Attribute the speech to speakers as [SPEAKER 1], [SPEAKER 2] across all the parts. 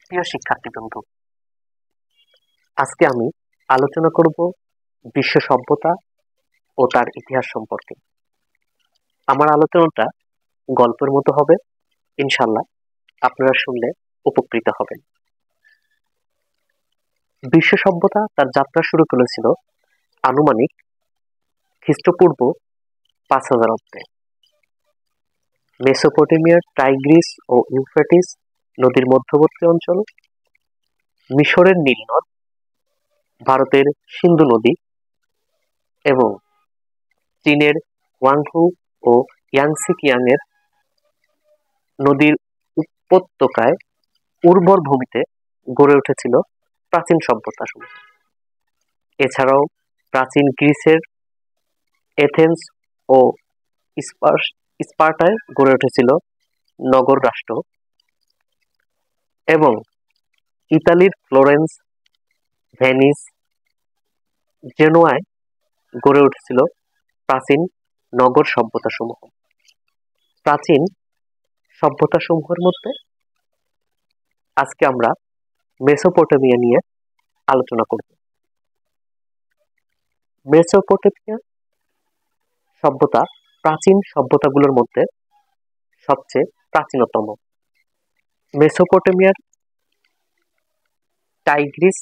[SPEAKER 1] প্রিয় শিক্ষার্থী বন্ধু, আজকে আমি আলোচনা করব বিশ্ব সভ্যতা ও তার ইতিহাস সম্পর্কে। আমার আলোচনাটা গল্পের মতো হবে, ইনশাল্লাহ আপনারা শুনলে উপকৃত হবেন। বিশ্ব সভ্যতা তার যাত্রা শুরু করেছিল আনুমানিক খ্রিস্টপূর্ব 5000 অব্দে। মেসোপটেমিয়ার টাইগ্রিস ও ইউফ্রেটিস নদীর মধ্যবর্তী অঞ্চল, মিশরের নীল নদ, ভারতের সিন্ধু নদী এবং চীনের ওয়াংহু ও ইয়াংসি কিয়াংয়ের নদীর উপত্যকায় উর্বর ভূমিতে গড়ে উঠেছিল প্রাচীন সভ্যতাসমূহ। এছাড়াও প্রাচীন গ্রিসের এথেন্স ও স্পার্টায় গড়ে উঠেছিল নগর রাষ্ট্র এবং ইতালির ফ্লোরেন্স, ভেনিস, জেনোয়ায় গড়ে উঠেছিল প্রাচীন নগর সভ্যতাসমূহ। প্রাচীন সভ্যতাসমূহের মধ্যে আজকে আমরা মেসোপটেমিয়া নিয়ে আলোচনা করব। মেসোপটেমিয়া সভ্যতা প্রাচীন সভ্যতাগুলোর মধ্যে সবচেয়ে প্রাচীনতম। মেসোপটেমিয়ার টাইগ্রিস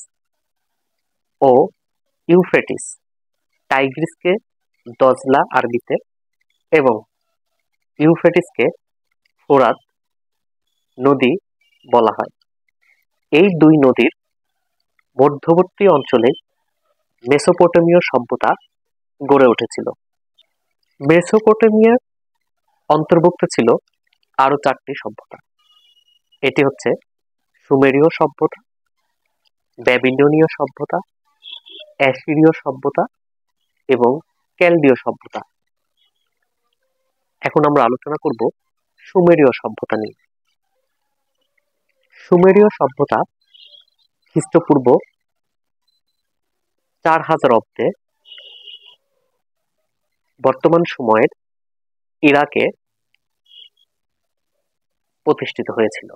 [SPEAKER 1] ও ইউফ্রেটিস, টাইগ্রিসকে দজলা আরবিতে এবং ইউফ্রেটিসকে ফোরাত নদী বলা হয়। এই দুই নদীর মধ্যবর্তী অঞ্চলে মেসোপটেমীয় সভ্যতা গড়ে উঠেছিল। মেসোপটেমিয়ার অন্তর্ভুক্ত ছিল আরো 4টি সভ্যতা। এটি হচ্ছে সুমেরীয় সভ্যতা, ব্যাবিলনীয় সভ্যতা, অ্যাসিরীয় সভ্যতা এবং ক্যালদীয় সভ্যতা। এখন আমরা আলোচনা করব সুমেরীয় সভ্যতা নিয়ে। সুমেরীয় সভ্যতা খ্রিস্টপূর্ব 4000 অব্দে বর্তমান সময়ের ইরাকে প্রতিষ্ঠিত হয়েছিল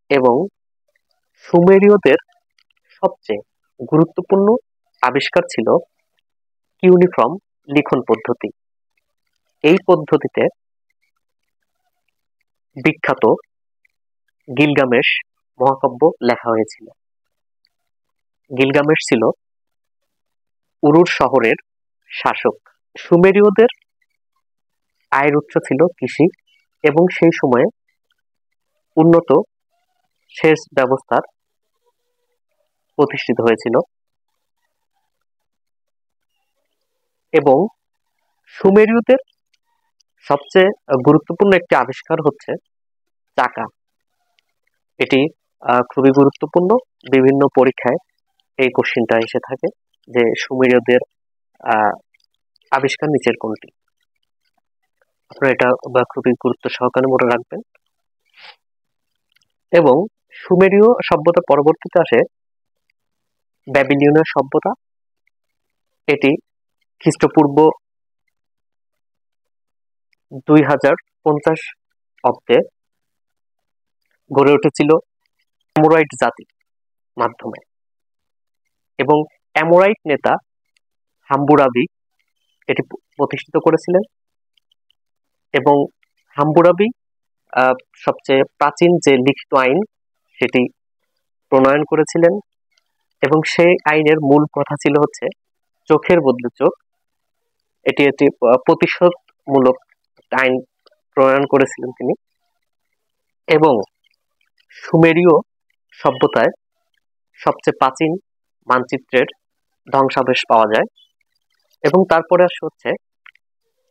[SPEAKER 1] এবং সুমেরীয়দের সবচেয়ে গুরুত্বপূর্ণ আবিষ্কার ছিল কিউনিফর্ম লিখন পদ্ধতি। এই পদ্ধতিতে বিখ্যাত গিলগামেশ মহাকাব্য লেখা হয়েছিল। গিলগামেশ ছিল উরুর শহরের শাসক। সুমেরীয়দের আয়ের উৎস ছিল কৃষি এবং সেই সময়ে উন্নত সেচ ব্যবস্থার প্রতিষ্ঠিত হয়েছিল এবং সুমেরীয়দের সবচেয়ে গুরুত্বপূর্ণ একটি আবিষ্কার হচ্ছে চাকা। এটি খুবই গুরুত্বপূর্ণ। বিভিন্ন পরীক্ষায় এই কোশ্চিনটা এসে থাকে যে সুমেরীয়দের আবিষ্কার নিচের কোনটি। আপনারা এটা খুবই গুরুত্ব সহকারে মনে রাখবেন। এবং সুমেরীয় সভ্যতা পরবর্তীতে আসে ব্যাবিলনীয় সভ্যতা। এটি খ্রিস্টপূর্ব 2050 অব্দে গড়ে উঠেছিল অ্যামোরাইট জাতির মাধ্যমে এবং অ্যামোরাইট নেতা হাম্মুরাবি এটি প্রতিষ্ঠিত করেছিলেন এবং হাম্মুরাবি সবচেয়ে প্রাচীন যে লিখিত আইন সেটি প্রণয়ন করেছিলেন এবং সেই আইনের মূল কথা ছিল হচ্ছে চোখের বদলে চোখ। এটি একটি প্রতিশোধমূলক আইন প্রণয়ন করেছিলেন তিনি এবং সুমেরীয় সভ্যতায় সবচেয়ে প্রাচীন মানচিত্রের ধ্বংসাবশেষ পাওয়া যায় এবং তারপরে আসে হচ্ছে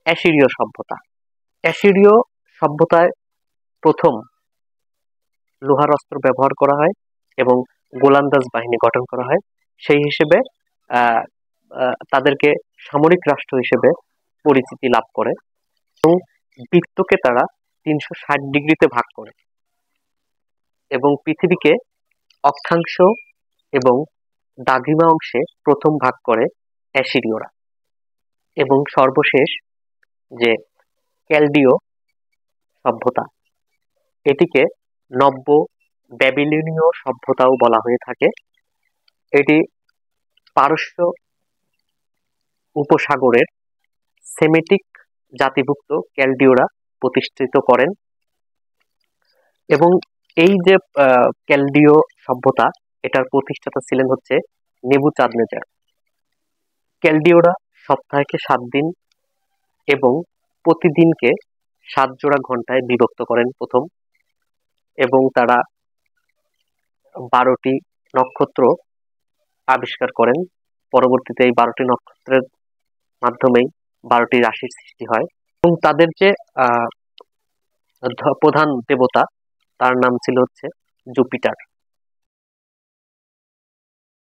[SPEAKER 1] অ্যাসিরীয় সভ্যতা। অ্যাসিরীয় সভ্যতায় প্রথম লোহার অস্ত্র ব্যবহার করা হয় এবং গোলান্দাজ বাহিনী গঠন করা হয়। সেই হিসেবে তাদেরকে সামরিক রাষ্ট্র হিসেবে পরিচিতি লাভ করে এবং বৃত্তকে তারা 360 ডিগ্রিতে ভাগ করে এবং পৃথিবীকে অক্ষাংশ এবং দ্রাঘিমা অংশে প্রথম ভাগ করে অ্যাসিরীয়রা এবং সর্বশেষ যে ক্যালদীয় সভ্যতা, এটিকে নব্য ব্যাবিলনীয় সভ্যতাও বলা হয়ে থাকে। এটি পারস্য উপসাগরের সেমিটিক জাতিভুক্ত ক্যালডিওরা প্রতিষ্ঠিত করেন। এবং এই যে ক্যালডিও সভ্যতা, এটার প্রতিষ্ঠাতা ছিলেন হচ্ছে নেবুচাঁদনেজার। ক্যালডিওরা সপ্তাহকে 7 দিন এবং প্রতিদিনকে 7 জোড়া ঘন্টায় বিভক্ত করেন প্রথম, এবং তারা 12টি নক্ষত্র আবিষ্কার করেন। পরবর্তীতে এই 12টি নক্ষত্রের মাধ্যমেই 12টি রাশির সৃষ্টি হয়। এবং তাদের যে প্রধান দেবতা, তার নাম ছিল হচ্ছে জুপিটার।